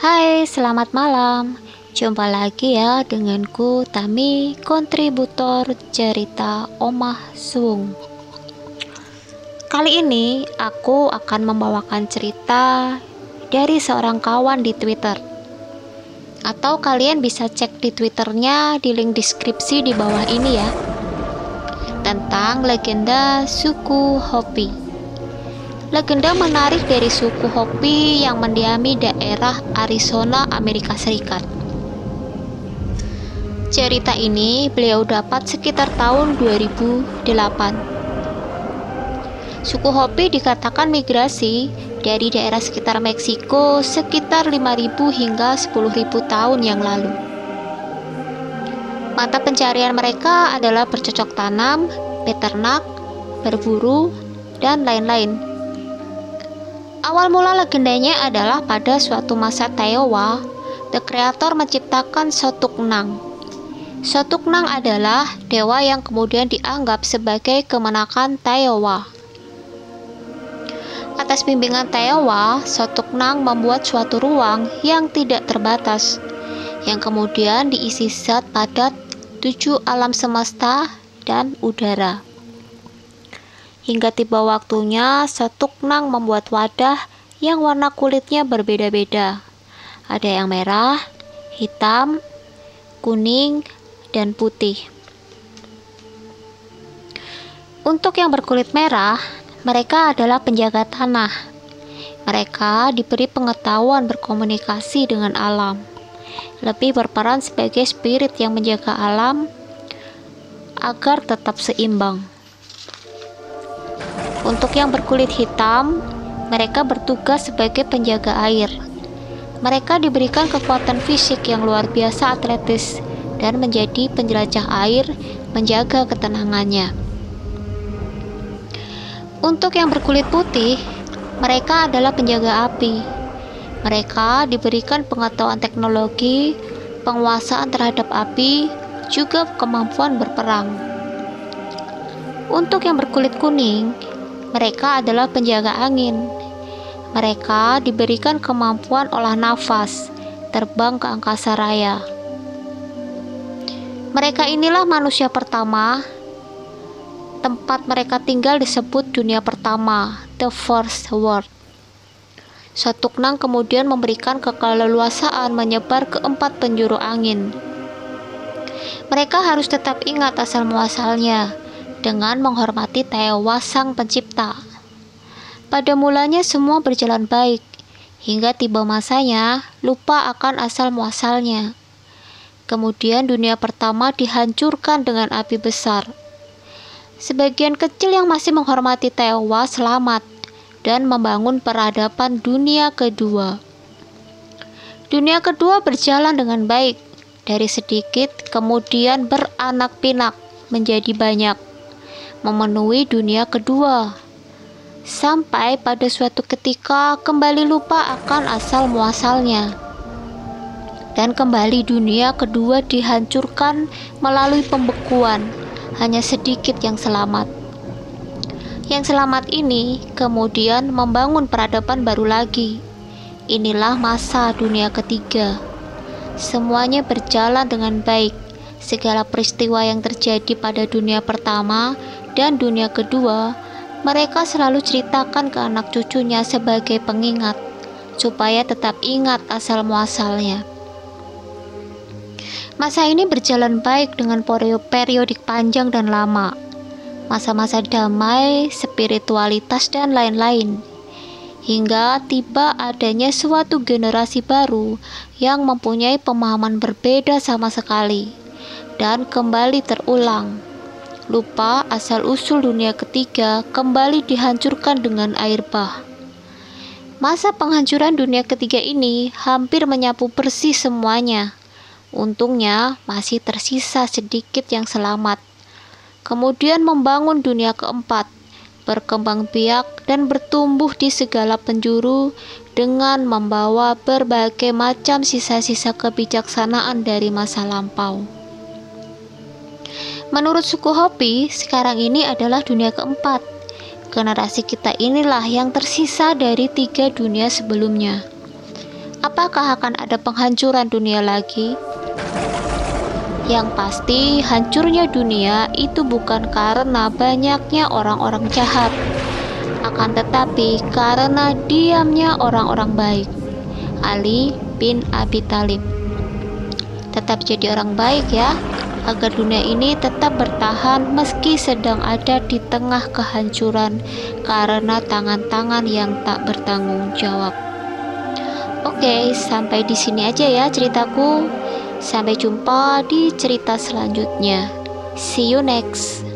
Hai, selamat malam. Jumpa lagi ya denganku Tami, kontributor cerita Omah Suung. Kali ini aku akan membawakan cerita dari seorang kawan di Twitter. Atau kalian bisa cek di Twitternya di link deskripsi di bawah ini ya. Tentang legenda suku Hopi. Legenda menarik dari suku Hopi yang mendiami daerah Arizona, Amerika Serikat. Cerita ini beliau dapat sekitar tahun 2008. Suku Hopi dikatakan migrasi dari daerah sekitar Meksiko sekitar 5.000 hingga 10.000 tahun yang lalu. Mata pencarian mereka adalah bercocok tanam, beternak, berburu, dan lain-lain. Awal mula legendanya adalah pada suatu masa Taiowa, The Creator menciptakan Sotuk-Nang. Sotuk-Nang adalah dewa yang kemudian dianggap sebagai kemenakan Taiowa. Atas bimbingan Taiowa, Sotuk-Nang membuat suatu ruang yang tidak terbatas, yang kemudian diisi zat padat 7 alam semesta dan udara. Hingga tiba waktunya, Sotuk-Nang membuat wadah yang warna kulitnya berbeda-beda. Ada yang merah, hitam, kuning, dan putih. Untuk yang berkulit merah, mereka adalah penjaga tanah. Mereka diberi pengetahuan berkomunikasi dengan alam. Lebih berperan sebagai spirit yang menjaga alam agar tetap seimbang. Untuk yang berkulit hitam, mereka bertugas sebagai penjaga air. Mereka diberikan kekuatan fisik yang luar biasa atletis dan menjadi penjelajah air, menjaga ketenangannya. Untuk yang berkulit putih, mereka adalah penjaga api. Mereka diberikan pengetahuan teknologi, penguasaan terhadap api, juga kemampuan berperang. Untuk yang berkulit kuning, mereka adalah penjaga angin. Mereka diberikan kemampuan olah nafas, terbang ke angkasa raya. Mereka inilah manusia pertama. Tempat mereka tinggal disebut dunia pertama, the first world. Sotuk-Nang kemudian memberikan keleluasaan menyebar ke 4 penjuru angin. Mereka harus tetap ingat asal muasalnya dengan menghormati Taiowa sang pencipta. Pada mulanya semua berjalan baik, hingga tiba masanya lupa akan asal muasalnya. Kemudian dunia pertama dihancurkan dengan api besar. Sebagian kecil yang masih menghormati Taiowa selamat dan membangun peradaban dunia kedua. Dunia kedua berjalan dengan baik, dari sedikit kemudian beranak pinak menjadi banyak, memenuhi dunia kedua, sampai pada suatu ketika kembali lupa akan asal muasalnya, dan kembali dunia kedua dihancurkan melalui pembekuan. Hanya sedikit yang selamat. Yang selamat ini kemudian membangun peradaban baru lagi. Inilah masa dunia ketiga. Semuanya berjalan dengan baik. Segala peristiwa yang terjadi pada dunia pertama dan dunia kedua, mereka selalu ceritakan ke anak cucunya sebagai pengingat, supaya tetap ingat asal muasalnya. Masa ini berjalan baik dengan periodik panjang dan lama, masa-masa damai, spiritualitas, dan lain-lain, hingga tiba adanya suatu generasi baru yang mempunyai pemahaman berbeda sama sekali, dan kembali terulang. Lupa asal-usul dunia ketiga kembali dihancurkan dengan air bah. Masa penghancuran dunia ketiga ini hampir menyapu bersih semuanya. Untungnya masih tersisa sedikit yang selamat. Kemudian membangun dunia keempat, berkembang biak dan bertumbuh di segala penjuru dengan membawa berbagai macam sisa-sisa kebijaksanaan dari masa lampau. Menurut suku Hopi, sekarang ini adalah dunia keempat. Generasi kita inilah yang tersisa dari 3 dunia sebelumnya. Apa apakah akan ada penghancuran dunia lagi? Yang pasti, hancurnya dunia itu bukan karena banyaknya orang-orang jahat, akan tetapi karena diamnya orang-orang baik. Ali bin Abi Thalib. Tetap jadi orang baik ya, agar dunia ini tetap bertahan meski sedang ada di tengah kehancuran karena tangan-tangan yang tak bertanggung jawab. Oke, sampai di sini aja ya ceritaku. Sampai jumpa di cerita selanjutnya. See you next.